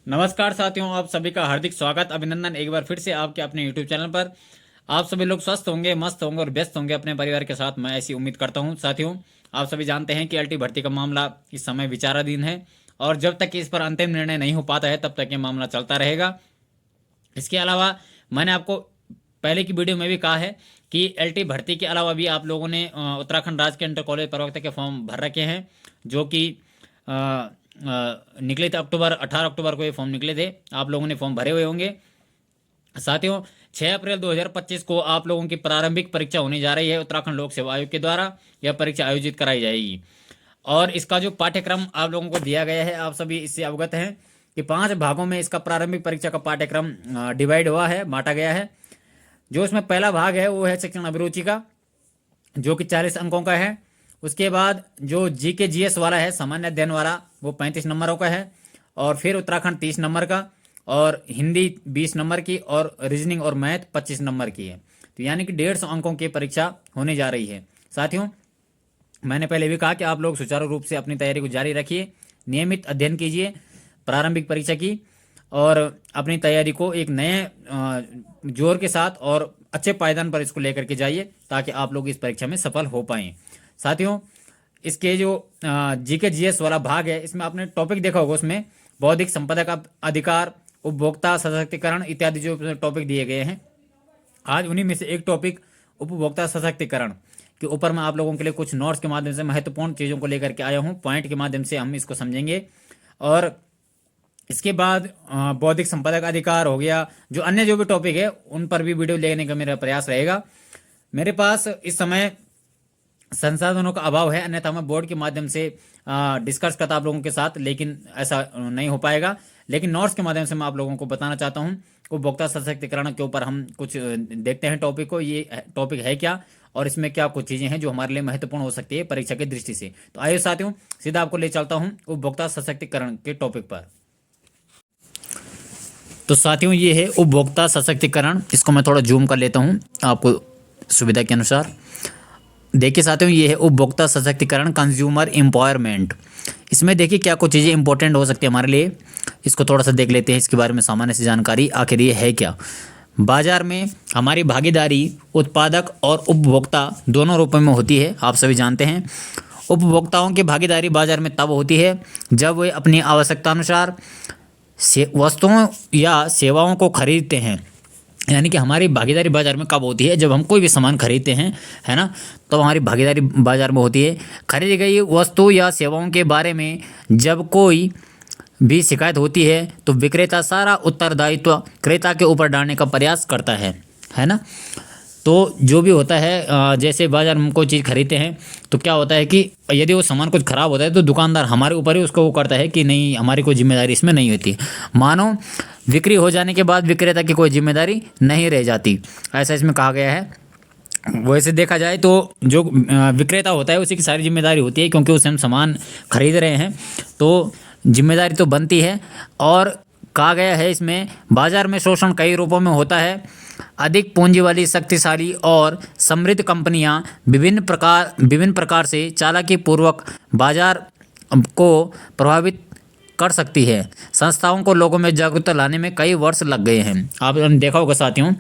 नमस्कार साथियों, आप सभी का हार्दिक स्वागत अभिनंदन एक बार फिर से आपके अपने YouTube चैनल पर। आप सभी लोग स्वस्थ होंगे, मस्त होंगे और व्यस्त होंगे अपने परिवार के साथ, मैं ऐसी उम्मीद करता हूं। साथियों, आप सभी जानते हैं कि एलटी भर्ती का मामला इस समय विचाराधीन है और जब तक कि इस पर अंतिम निर्णय नहीं हो पाता है तब तक ये मामला चलता रहेगा। इसके अलावा मैंने आपको पहले की वीडियो में भी कहा है कि एलटी भर्ती के अलावा भी आप लोगों ने उत्तराखंड राज्य के इंटर कॉलेज प्रवक्ता के फॉर्म भर रखे हैं, जो कि निकले थे 18 अक्टूबर को ये फॉर्म निकले थे। आप लोगों ने फॉर्म भरे हुए होंगे। साथियों, 6 अप्रैल 2025 को आप लोगों की प्रारंभिक परीक्षा होने जा रही है। उत्तराखंड लोक सेवा आयोग के द्वारा यह परीक्षा आयोजित कराई जाएगी और इसका जो पाठ्यक्रम आप लोगों को दिया गया है, आप सभी इससे अवगत हैं कि 5 भागों में इसका प्रारंभिक परीक्षा का पाठ्यक्रम डिवाइड हुआ है, बांटा गया है। जो इसमें पहला भाग है वो है शिक्षण अभिरुचि का, जो कि 40 अंकों का है। उसके बाद जो जीके जीएस वाला है, सामान्य अध्ययन वाला, वो 35 नंबरों का है। और फिर उत्तराखंड 30 नंबर का, और हिंदी 20 नंबर की, और रीजनिंग और मैथ 25 नंबर की है। तो यानी कि 150 अंकों की परीक्षा होने जा रही है। साथियों, मैंने पहले भी कहा कि आप लोग सुचारू रूप से अपनी तैयारी को जारी रखिए, नियमित अध्ययन कीजिए प्रारंभिक परीक्षा की, और अपनी तैयारी को एक नए जोर के साथ और अच्छे पायदान पर इसको लेकर के जाइए ताकि आप लोग इस परीक्षा में सफल हो पाएं। साथियों, इसके जो जीके जीएस वाला भाग है, इसमें आपने टॉपिक देखा होगा, उसमें बौद्धिक संपदा का अधिकार, उपभोक्ता सशक्तिकरण इत्यादि जो टॉपिक दिए गए हैं। आज उन्हीं में से एक टॉपिक उपभोक्ता सशक्तिकरण के ऊपर मैं आप लोगों के लिए कुछ नोट्स के माध्यम से महत्वपूर्ण चीज़ों को लेकर के आया हूँ। पॉइंट के माध्यम से हम इसको समझेंगे। और इसके बाद बौद्धिक संपदा का अधिकार हो गया, जो अन्य जो भी टॉपिक है उन पर भी वीडियो लेने का मेरा प्रयास रहेगा। मेरे पास इस समय संसाधनों का अभाव है, अन्यथा मैं बोर्ड के माध्यम से डिस्कस करता आप लोगों के साथ, लेकिन ऐसा नहीं हो पाएगा। लेकिन नोट्स के माध्यम से मैं आप लोगों को बताना चाहता हूं। उपभोक्ता सशक्तिकरण के ऊपर हम कुछ देखते हैं टॉपिक को, ये टॉपिक है क्या और इसमें क्या कुछ चीज़ें हैं जो हमारे लिए महत्वपूर्ण हो सकती है परीक्षा की दृष्टि से। तो आइए साथियों, सीधा आपको ले चलता हूँ उपभोक्ता सशक्तिकरण के टॉपिक पर। तो साथियों, ये है उपभोक्ता सशक्तिकरण। इसको मैं थोड़ा जूम कर लेता हूँ आपको सुविधा के अनुसार। देखिए साथियों, ये है उपभोक्ता सशक्तिकरण, कंज्यूमर एम्पावरमेंट। इसमें देखिए क्या कुछ चीज़ें इंपॉर्टेंट हो सकती है हमारे लिए। इसको थोड़ा सा देख लेते हैं, इसके बारे में सामान्य सी जानकारी आखिर ये है क्या। बाजार में हमारी भागीदारी उत्पादक और उपभोक्ता दोनों रूपों में होती है, आप सभी जानते हैं। उपभोक्ताओं की भागीदारी बाजार में तब होती है जब वे अपनी आवश्यकता अनुसार वस्तुओं या सेवाओं को खरीदते हैं। यानी कि हमारी भागीदारी बाजार में कब होती है, जब हम कोई भी सामान खरीदते हैं, है ना, तो हमारी भागीदारी बाजार में होती है। खरीदी गई वस्तु या सेवाओं के बारे में जब कोई भी शिकायत होती है तो विक्रेता सारा उत्तरदायित्व क्रेता के ऊपर डालने का प्रयास करता है ना। तो जो भी होता है, जैसे बाजार में हम कोई चीज़ खरीदते हैं तो क्या होता है कि यदि वो सामान कुछ ख़राब होता है तो दुकानदार हमारे ऊपर ही उसको वो करता है कि नहीं, हमारी कोई जिम्मेदारी इसमें नहीं होती। मानो बिक्री हो जाने के बाद विक्रेता की कोई जिम्मेदारी नहीं रह जाती, ऐसा इसमें कहा गया है। वैसे देखा जाए तो जो विक्रेता होता है उसी की सारी जिम्मेदारी होती है, क्योंकि उससे हम सामान खरीद रहे हैं तो जिम्मेदारी तो बनती है। और कहा गया है इसमें, बाजार में शोषण कई रूपों में होता है। अधिक पूंजी वाली शक्तिशाली और समृद्ध कंपनियां विभिन्न प्रकार से चालाकी पूर्वक बाजार को प्रभावित कर सकती है। संस्थाओं को लोगों में जागरूकता लाने में कई वर्ष लग गए हैं। आपने देखा होगा साथियों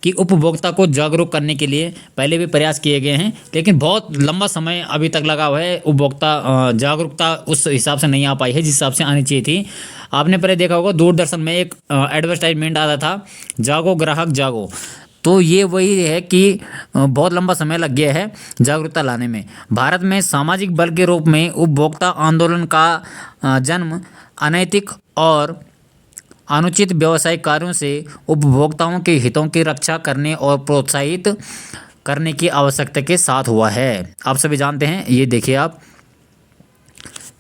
कि उपभोक्ता को जागरूक करने के लिए पहले भी प्रयास किए गए हैं, लेकिन बहुत लंबा समय अभी तक लगा हुआ है। उपभोक्ता जागरूकता उस हिसाब से नहीं आ पाई है जिस हिसाब से आनी चाहिए थी। आपने पहले देखा होगा दूरदर्शन में एक एडवर्टाइजमेंट आता था, जागो ग्राहक जागो। तो ये वही है कि बहुत लंबा समय लग गया है जागरूकता लाने में। भारत में सामाजिक बल के रूप में उपभोक्ता आंदोलन का जन्म अनैतिक और अनुचित व्यावसायिक कार्यों से उपभोक्ताओं के हितों की रक्षा करने और प्रोत्साहित करने की आवश्यकता के साथ हुआ है। आप सभी जानते हैं, ये देखिए आप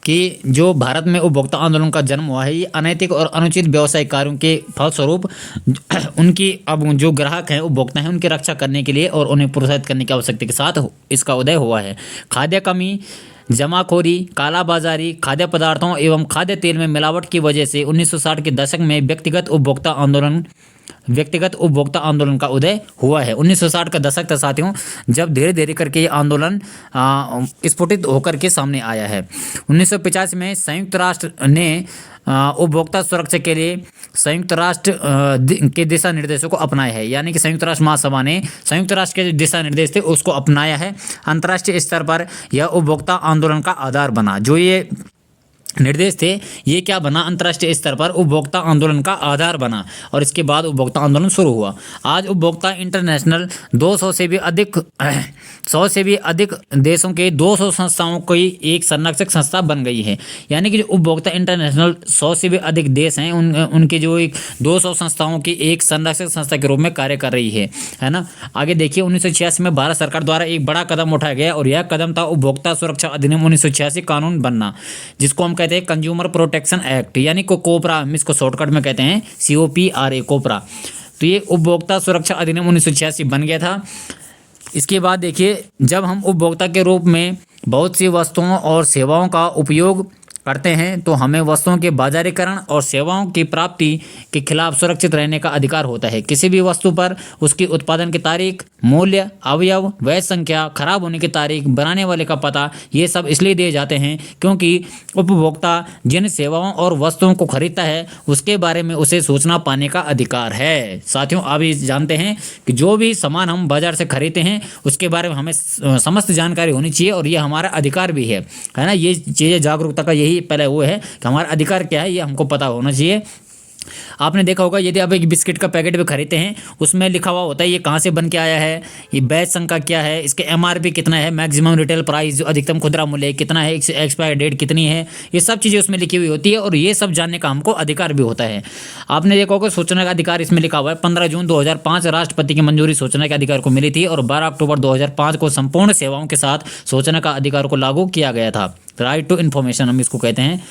कि जो भारत में उपभोक्ता आंदोलन का जन्म हुआ है, ये अनैतिक और अनुचित व्यावसायिक कार्यों के फलस्वरूप उनकी अब जो ग्राहक हैं, उपभोक्ता हैं, उनकी रक्षा करने के लिए और उन्हें प्रोत्साहित करने की आवश्यकता के साथ इसका उदय हुआ है। खाद्य कमी, जमाखोरी, कालाबाजारी, खाद्य पदार्थों एवं खाद्य तेल में मिलावट की वजह से 1960 के दशक में व्यक्तिगत उपभोक्ता आंदोलन व्यक्तिगत उपभोक्ता आंदोलन का उदय हुआ है। 1960 का दशक था साथियों, जब धीरे धीरे करके ये आंदोलन स्फुटित होकर के सामने आया है। 1985 में संयुक्त राष्ट्र ने उपभोक्ता सुरक्षा के लिए संयुक्त राष्ट्र के दिशा निर्देशों को अपनाया है, यानी कि संयुक्त राष्ट्र महासभा ने संयुक्त राष्ट्र के जो दिशा निर्देश थे उसको अपनाया है। अंतर्राष्ट्रीय स्तर पर यह उपभोक्ता आंदोलन का आधार बना। जो ये निर्देश थे ये क्या बना, अंतर्राष्ट्रीय स्तर पर उपभोक्ता आंदोलन का आधार बना और इसके बाद उपभोक्ता आंदोलन शुरू हुआ। आज उपभोक्ता इंटरनेशनल 100 से भी अधिक देशों के 200 संस्थाओं की एक संरक्षक संस्था बन गई है। यानी कि जो उपभोक्ता इंटरनेशनल 100 से भी अधिक देश हैं उनके जो एक 200 संस्थाओं की एक संरक्षक संस्था के रूप में कार्य कर रही है ना। आगे देखिए, 1986 में भारत सरकार द्वारा एक बड़ा कदम उठाया गया और यह कदम था उपभोक्ता सुरक्षा अधिनियम 1986 कानून बनना, जिसको हम कहते हैं कंज्यूमर प्रोटेक्शन एक्ट, यानी को कोपरा, हम इसको शॉर्टकट में कहते हैं COPRA, कोपरा। तो ये उपभोक्ता सुरक्षा अधिनियम 1986 बन गया था। इसके बाद देखिए, जब हम उपभोक्ता के रूप में बहुत सी वस्तुओं और सेवाओं का उपयोग करते हैं तो हमें वस्तुओं के बाजारीकरण और सेवाओं की प्राप्ति के खिलाफ सुरक्षित रहने का अधिकार होता है। किसी भी वस्तु पर उसकी उत्पादन की तारीख, मूल्य, अवयव, वैध संख्या, खराब होने की तारीख, बनाने वाले का पता, ये सब इसलिए दिए जाते हैं क्योंकि उपभोक्ता जिन सेवाओं और वस्तुओं को खरीदता है उसके बारे में उसे सूचना पाने का अधिकार है। साथियों, आप ये जानते हैं कि जो भी सामान हम बाजार से खरीदते हैं उसके बारे में हमें समस्त जानकारी होनी चाहिए और ये हमारा अधिकार भी है ना। ये चीज़ें जागरूकता का यही पहले वो है कि हमारा अधिकार क्या है, ये हमको पता होना चाहिए। आपने देखा होगा, यदि आप एक बिस्किट का पैकेट भी खरीदते हैं उसमें लिखा हुआ होता है ये कहाँ से बन के आया है, ये बैच संख्या क्या है, इसके MRP कितना है, मैक्सिमम रिटेल प्राइस, जो अधिकतम खुदरा मूल्य कितना है, एक्सपायर डेट कितनी है, ये सब चीज़ें उसमें लिखी हुई होती है और ये सब जानने का हमको अधिकार भी होता है। आपने देखा होगा सूचना का अधिकार इसमें लिखा हुआ है। 15 जून 2005 राष्ट्रपति की मंजूरी सूचना के अधिकार को मिली थी और 12 अक्टूबर 2005 को संपूर्ण सेवाओं के साथ सूचना का अधिकार को लागू किया गया था। राइट टू इन्फॉर्मेशन हम इसको कहते हैं।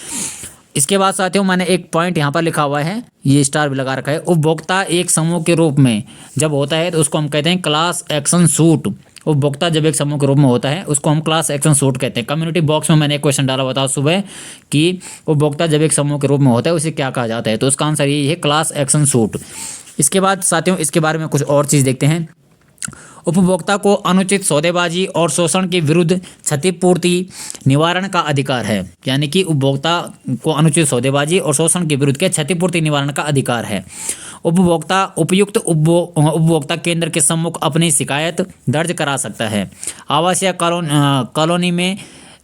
इसके बाद साथियों, मैंने एक पॉइंट यहाँ पर लिखा हुआ है, ये स्टार भी लगा रखा है। उपभोक्ता एक समूह के रूप में जब होता है तो उसको हम कहते हैं क्लास एक्शन सूट। उपभोक्ता जब एक समूह के रूप में होता है उसको हम क्लास एक्शन सूट कहते हैं। कम्युनिटी बॉक्स में मैंने एक क्वेश्चन डाला हुआ था सुबह कि उपभोक्ता जब एक समूह के रूप में होता है उसे क्या कहा जाता है, तो उसका आंसर ये है क्लास एक्शन सूट। इसके बाद साथियों, इसके बारे में कुछ और चीज़ देखते हैं। उपभोक्ता को अनुचित सौदेबाजी और शोषण के विरुद्ध क्षतिपूर्ति निवारण का अधिकार है। यानी कि उपभोक्ता को अनुचित सौदेबाजी और शोषण के विरुद्ध के क्षतिपूर्ति निवारण का अधिकार है। उपभोक्ता उपयुक्त उपभोक्ता केंद्र के सम्मुख अपनी शिकायत दर्ज करा सकता है। आवासीय कॉलोनी में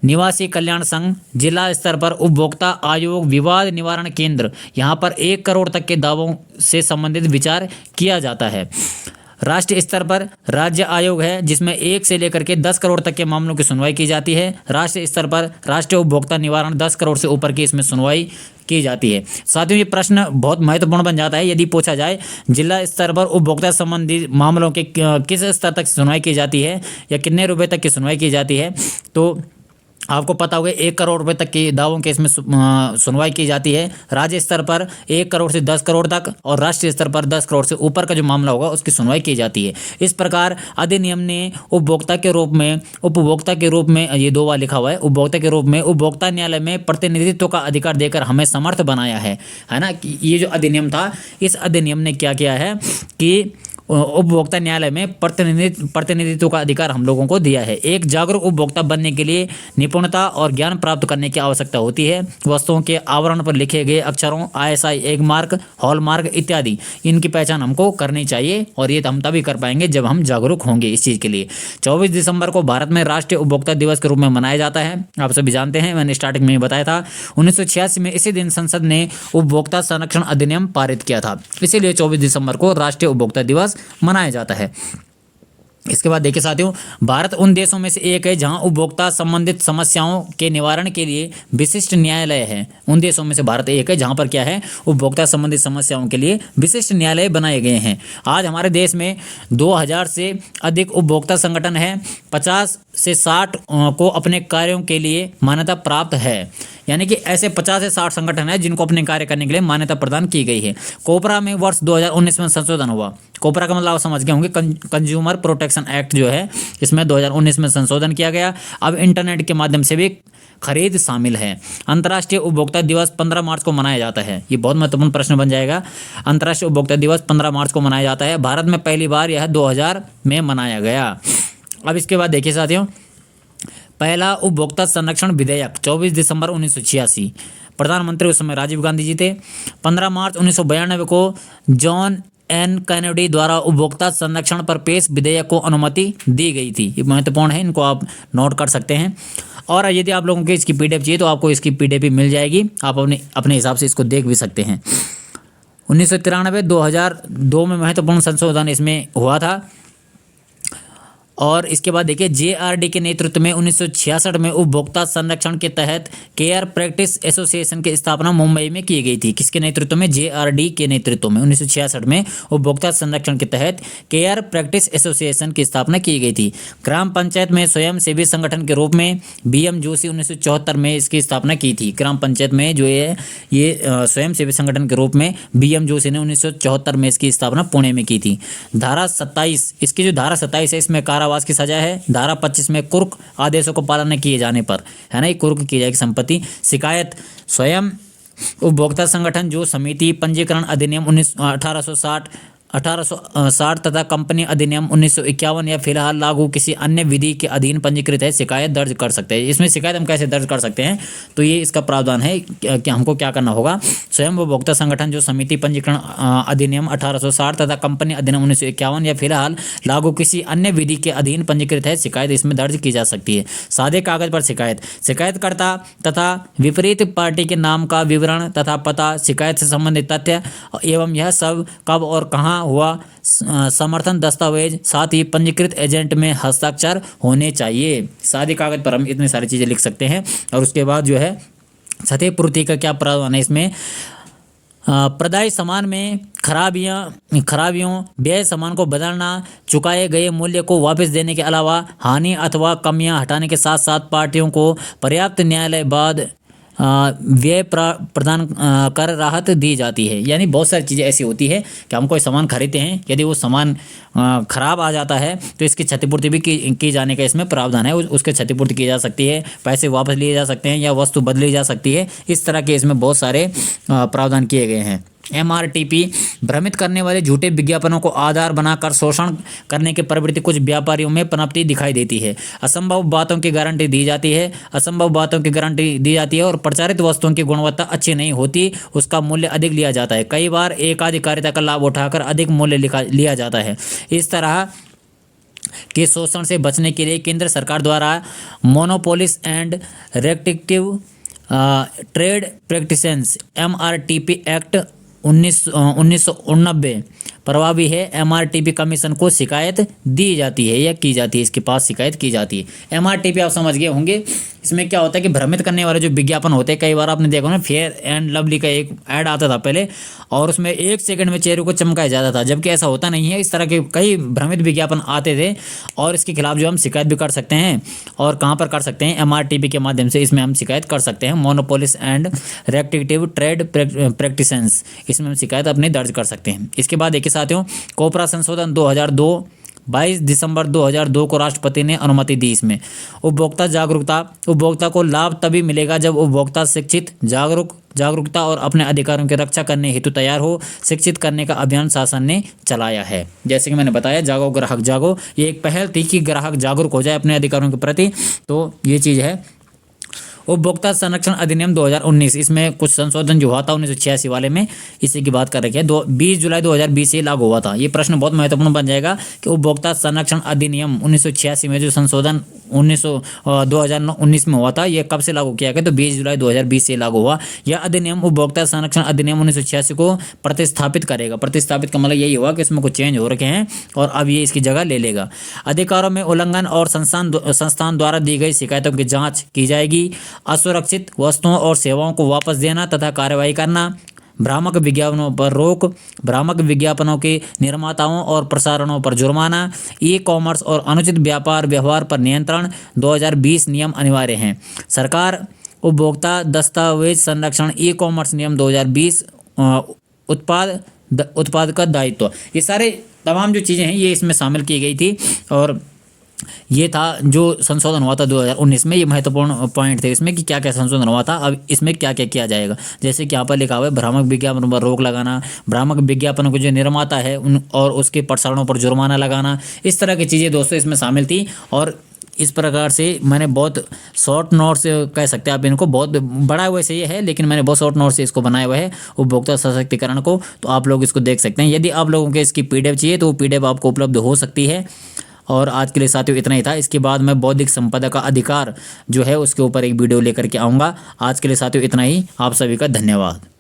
निवासी कल्याण संघ, जिला स्तर पर उपभोक्ता आयोग, विवाद निवारण केंद्र, यहाँ पर 1 करोड़ तक के दावों से संबंधित विचार किया जाता है। राष्ट्रीय स्तर पर राज्य आयोग है जिसमें 1 से लेकर के 10 करोड़ तक के मामलों की सुनवाई की जाती है। राष्ट्रीय स्तर पर राष्ट्रीय उपभोक्ता निवारण 10 करोड़ से ऊपर की इसमें सुनवाई की जाती है। साथियों, ये प्रश्न बहुत महत्वपूर्ण बन जाता है यदि पूछा जाए जिला स्तर पर उपभोक्ता संबंधी मामलों के किस स्तर तक सुनवाई की जाती है या कितने रुपए तक की सुनवाई की जाती है, तो आपको पता होगा 1 करोड़ रुपए तक के दावों के इसमें सुनवाई की जाती है। राज्य स्तर पर 1 करोड़ से 10 करोड़ तक और राष्ट्रीय स्तर पर 10 करोड़ से ऊपर का जो मामला होगा उसकी सुनवाई की जाती है। इस प्रकार अधिनियम ने उपभोक्ता के रूप में ये 2 बार लिखा हुआ है, उपभोक्ता के रूप में उपभोक्ता न्यायालय में प्रतिनिधित्व का अधिकार देकर हमें समर्थ बनाया है ना। कि ये जो अधिनियम था, इस अधिनियम ने क्या किया है कि उपभोक्ता न्यायालय में प्रतिनिधित्व का अधिकार हम लोगों को दिया है। एक जागरूक उपभोक्ता बनने के लिए निपुणता और ज्ञान प्राप्त करने की आवश्यकता होती है। वस्तुओं के आवरण पर लिखे गए अक्षरों, ISI egg mark, hall mark इत्यादि, इनकी पहचान हमको करनी चाहिए और ये हम तभी कर पाएंगे जब हम जागरूक होंगे इस चीज़ के लिए। 24 दिसंबर को भारत में राष्ट्रीय उपभोक्ता दिवस के रूप में मनाया जाता है। आप सभी जानते हैं, मैंने स्टार्टिंग में ही बताया था। 1986 में इसी दिन संसद ने उपभोक्ता संरक्षण अधिनियम पारित किया था, इसीलिए 24 दिसंबर को राष्ट्रीय उपभोक्ता दिवस मनाया जाता है। इसके बाद देखिए साथियों, भारत उन देशों में से एक है जहां उपभोक्ता संबंधित समस्याओं के निवारण के लिए विशिष्ट न्यायालय है। उन देशों में से भारत एक है जहां पर क्या है, उपभोक्ता संबंधित समस्याओं के लिए विशिष्ट न्यायालय बनाए गए हैं। आज हमारे देश में 2000 से अधिक उपभोक्ता संगठन है। 50 से 60 को अपने कार्यों के लिए मान्यता प्राप्त है। यानी कि ऐसे 50 से 60 संगठन हैं जिनको अपने कार्य करने के लिए मान्यता प्रदान की गई है। कोपरा में वर्ष 2019 में संशोधन हुआ। कोपरा का मतलब आप समझ गए होंगे, कंज्यूमर प्रोटेक्शन एक्ट जो है, इसमें 2019 में संशोधन किया गया। अब इंटरनेट के माध्यम से भी खरीद शामिल है। अंतर्राष्ट्रीय उपभोक्ता दिवस 15 मार्च को मनाया जाता है। ये बहुत महत्वपूर्ण प्रश्न बन जाएगा। अंतर्राष्ट्रीय उपभोक्ता दिवस 15 मार्च को मनाया जाता है। भारत में पहली बार यह 2000 में मनाया गया। अब इसके बाद देखिए साथियों, पहला उपभोक्ता संरक्षण विधेयक 24 दिसंबर 1986, प्रधानमंत्री उस समय राजीव गांधी जी थे। 15 मार्च 1992 को जॉन एन कैनेडी द्वारा उपभोक्ता संरक्षण पर पेश विधेयक को अनुमति दी गई थी। ये महत्वपूर्ण है, इनको आप नोट कर सकते हैं। और यदि आप लोगों को इसकी पीडीएफ चाहिए तो आपको इसकी पीडीएफ भी मिल जाएगी, आप अपने हिसाब से इसको देख भी सकते हैं। 1993 2002 में महत्वपूर्ण संशोधन इसमें हुआ था। और इसके बाद देखिए, जेआरडी के नेतृत्व में 1966 में उपभोक्ता संरक्षण के तहत केयर प्रैक्टिस एसोसिएशन की स्थापना मुंबई में की गई थी। किसके नेतृत्व में? जेआरडी के नेतृत्व में 1966 में उपभोक्ता संरक्षण के तहत केयर प्रैक्टिस एसोसिएशन की स्थापना की गई थी। ग्राम पंचायत में स्वयं सेवी संगठन के रूप में बीएम जोशी 1974 में इसकी स्थापना की थी। ग्राम पंचायत में जो है ये स्वयं सेवी संगठन के रूप में बीएम जोशी ने 1974 में इसकी स्थापना पुणे में की थी। धारा 27, इसकी जो धारा 27 है इसमें कारावास की सजा है। धारा 25 में कुर्क आदेशों को पालन न किए जाने पर, है ना, ये कुर्क की जाएगी संपत्ति। शिकायत, स्वयं उपभोक्ता संगठन जो समिति पंजीकरण अधिनियम 1860 तथा कंपनी अधिनियम 1951 या फिलहाल लागू किसी अन्य विधि के अधीन पंजीकृत है, शिकायत दर्ज कर सकते हैं। इसमें शिकायत हम कैसे दर्ज कर सकते हैं? तो ये इसका प्रावधान है कि हमको क्या करना होगा। स्वयं उपभोक्ता संगठन जो समिति पंजीकरण अधिनियम 1860 तथा कंपनी अधिनियम 1951 या फिलहाल लागू किसी अन्य विधि के अधीन पंजीकृत है, शिकायत इसमें दर्ज की जा सकती है। सादे कागज पर शिकायत, शिकायतकर्ता तथा विपरीत पार्टी के नाम का विवरण तथा पता, शिकायत से संबंधित तथ्य एवं यह सब कब और कहाँ हुआ, समर्थन दस्तावेज, साथ ही पंजीकृत एजेंट में हस्ताक्षर होने चाहिए। सादे कागज पर हम इतनी सारी चीज़ें लिख सकते हैं। और उसके बाद जो है सतह पूर्ति का क्या प्रावधान है इसमें? प्रदायी सामान में खराबियों व्यय सामान को बदलना, चुकाए गए मूल्य को वापस देने के अलावा हानि अथवा कमियां हटाने के साथ साथ पार्टियों को पर्याप्त न्यायालय बाद व्यय प्रदान कर राहत दी जाती है। यानी बहुत सारी चीज़ें ऐसी होती है कि हम कोई सामान खरीदते हैं, यदि वो सामान खराब आ जाता है तो इसकी क्षतिपूर्ति भी की जाने का इसमें प्रावधान है। उसके क्षतिपूर्ति की जा सकती है, पैसे वापस लिए जा सकते हैं या वस्तु बदली जा सकती है। इस तरह के इसमें बहुत सारे प्रावधान किए गए हैं। MRTP, भ्रमित करने वाले झूठे विज्ञापनों को आधार बनाकर शोषण करने की प्रवृत्ति कुछ व्यापारियों में पनपती दिखाई देती है। असंभव बातों की गारंटी दी जाती है और प्रचारित वस्तुओं की गुणवत्ता अच्छी नहीं होती, उसका मूल्य अधिक लिया जाता है। कई बार एकाधिकारिता का लाभ उठाकर अधिक मूल्य लिया जाता है। इस तरह के शोषण से बचने के लिए केंद्र सरकार द्वारा monopolies and restrictive trade practices MRTP act 1989 प्रभावी है। MRTP कमीशन को शिकायत दी जाती है या की जाती है, इसके पास शिकायत की जाती है। MRTP आप समझ गए होंगे। इसमें क्या होता है कि भ्रमित करने वाले जो विज्ञापन होते हैं, कई बार आपने देखा ना, फेयर एंड लवली का एक ऐड आता था पहले और उसमें 1 सेकंड में चेहरे को चमकाया जाता था, जबकि ऐसा होता नहीं है। इस तरह के कई भ्रमित विज्ञापन आते थे और इसके खिलाफ जो हम शिकायत भी कर सकते हैं। और कहाँ पर कर सकते हैं? MRTP के माध्यम से इसमें हम शिकायत कर सकते हैं। Monopolies and restrictive trade practices, इसमें हम शिकायत अपनी दर्ज कर सकते हैं। इसके बाद देखिए साथियों, कोपरा संशोधन 2002 22 दिसंबर 2002 को राष्ट्रपति ने अनुमति दी। इसमें उपभोक्ता जागरूकता, उपभोक्ता को लाभ तभी मिलेगा जब उपभोक्ता शिक्षित, जागरूकता और अपने अधिकारों की रक्षा करने हेतु तैयार हो। शिक्षित करने का अभियान शासन ने चलाया है। जैसे कि मैंने बताया, जागो ग्राहक जागो, ये एक पहल थी कि ग्राहक जागरूक हो जाए अपने अधिकारों के प्रति। तो ये चीज़ है। उपभोक्ता संरक्षण अधिनियम 2019, इसमें कुछ संशोधन जो हुआ था 1986 वाले में, इसी की बात कर रखी है। 20 जुलाई 2020 से लागू हुआ था। ये प्रश्न बहुत महत्वपूर्ण बन जाएगा कि उपभोक्ता संरक्षण अधिनियम 1986 में जो संशोधन 2019 में हुआ था, ये कब से लागू किया गया? तो 20 जुलाई 2020 से लागू हुआ। यह अधिनियम उपभोक्ता संरक्षण अधिनियम 1986 को प्रतिस्थापित करेगा। प्रतिस्थापित का मतलब यही हुआ कि इसमें कुछ चेंज हो रखे हैं और अब ये इसकी जगह ले लेगा। अधिकारों में उल्लंघन और संस्थान द्वारा दी गई शिकायतों की जाँच की जाएगी। असुरक्षित वस्तुओं और सेवाओं को वापस देना तथा कार्रवाई करना, भ्रामक विज्ञापनों पर रोक, भ्रामक विज्ञापनों के निर्माताओं और प्रसारणों पर जुर्माना, ई-कॉमर्स और अनुचित व्यापार व्यवहार पर नियंत्रण 2020 नियम अनिवार्य हैं। सरकार उपभोक्ता दस्तावेज संरक्षण ई-कॉमर्स नियम 2020 उत्पाद का दायित्व, ये सारे तमाम जो चीज़ें हैं ये इसमें शामिल की गई थी। और ये था जो संशोधन हुआ था 2019 में। ये महत्वपूर्ण पॉइंट थे इसमें कि क्या क्या संशोधन हुआ था, अब इसमें क्या क्या किया जाएगा। जैसे कि यहाँ पर लिखा हुआ है भ्रामक विज्ञापन पर रोक लगाना, भ्रामक विज्ञापनों को जो निर्माता है उन और उसके प्रसारणों पर जुर्माना लगाना, इस तरह की चीज़ें दोस्तों इसमें शामिल थी। और इस प्रकार से मैंने बहुत शॉर्ट नोट से कह सकते हैं आप इनको, बहुत बड़ा वैसे ये है लेकिन मैंने बहुत शॉर्ट नोट से इसको बनाया हुआ है उपभोक्ता सशक्तिकरण को, तो आप लोग इसको देख सकते हैं। यदि आप लोगों को इसकी पीडीएफ चाहिए तो वो पीडीएफ आपको उपलब्ध हो सकती है। और आज के लिए साथियों इतना ही था। इसके बाद मैं बौद्धिक संपदा का अधिकार जो है उसके ऊपर एक वीडियो लेकर के आऊँगा। आज के लिए साथियों इतना ही। आप सभी का धन्यवाद।